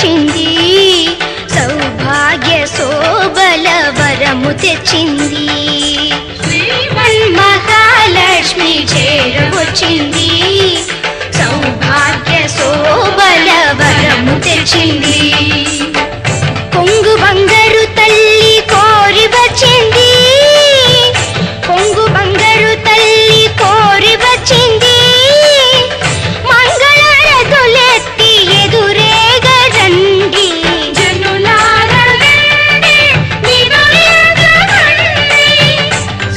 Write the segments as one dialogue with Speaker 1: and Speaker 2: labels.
Speaker 1: వచ్చింది, సౌభాగ్య శోభల వరము తెచ్చింది. శ్రీమన్ మహాలక్ష్మి చేరవచ్చింది, సౌభాగ్య శోభల వరము తెచ్చింది. కొంగు బంగారు తల్లి కోరి వచ్చింది, కొంగు బంగారు తల్లి కోరి వచ్చింది. మంగళారతులెత్తి ఎదురేగా రండి, జనులారా రండి, నిదురేగా రండి,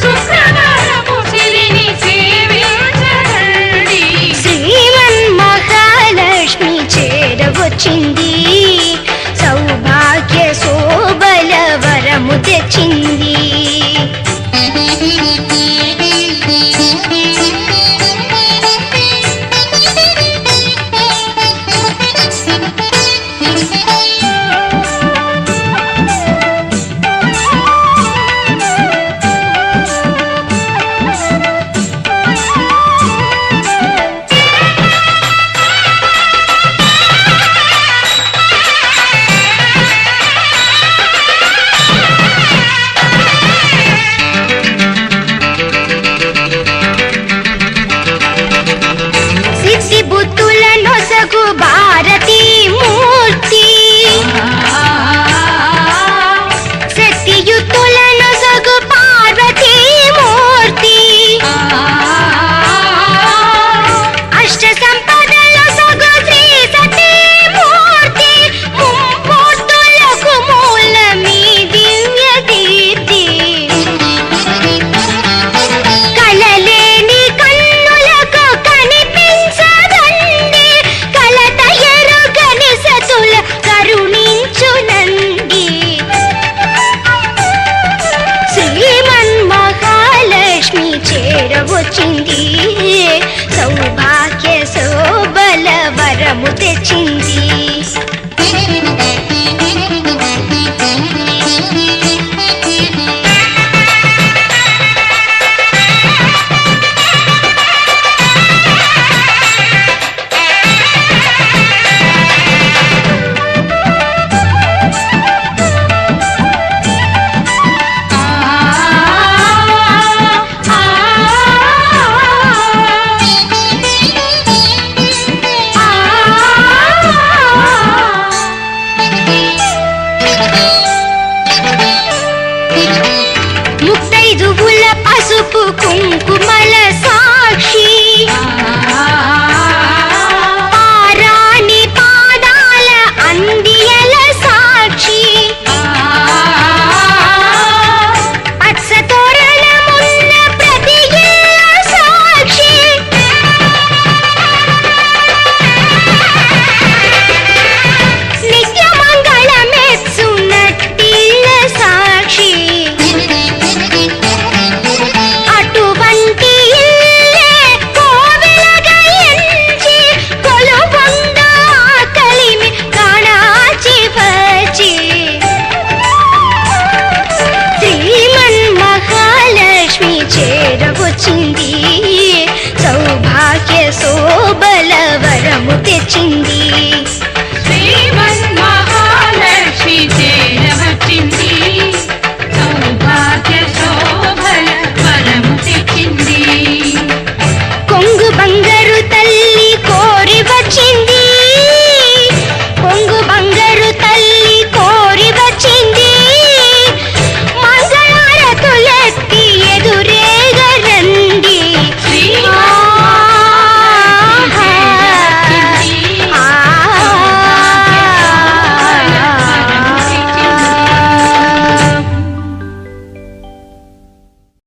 Speaker 1: శుక్రవారపు సిరిని సేవించరండి. శ్రీమన్ మహాలక్ష్మి చేరవచ్చింది, సౌభాగ్య శోభల వరము తెచ్చింది. భారతీ మూర్తి శక్తియుతులను సగు పార్వతీ మూర్తి, అష్ట సంపదలు సగు శ్రీ సతీ మూర్తి, ముమ్మూర్తులకు మూలమీ దివ్య దీప్తి. కలలేని కన్నులకు కనిపించదండి, కరుణించునండి. శ్రీమన్ మహాలక్ష్మి చేరవచ్చింది, సౌభాగ్య శోభల వరము తెచ్చింది. ముత్తైదువుల పసుపు కుంకుమల సాక్షి, పారాణి పాదాల అందియల సాక్షి, పచ్చ తోరణమున్న ప్రతి ఇల్ల సాక్షి, నిత్య మంగళమెచ్చునట్టిల్ల సాక్షి. అటువంటి ఇల్లే కోవెలగా ఎంచి కొలువంద కలిమి కాణాచి వచ్చి. శ్రీమన్ మహాలక్ష్మి చేరవచ్చింది, సౌభాగ్య శోభల వరము తెచ్చింది.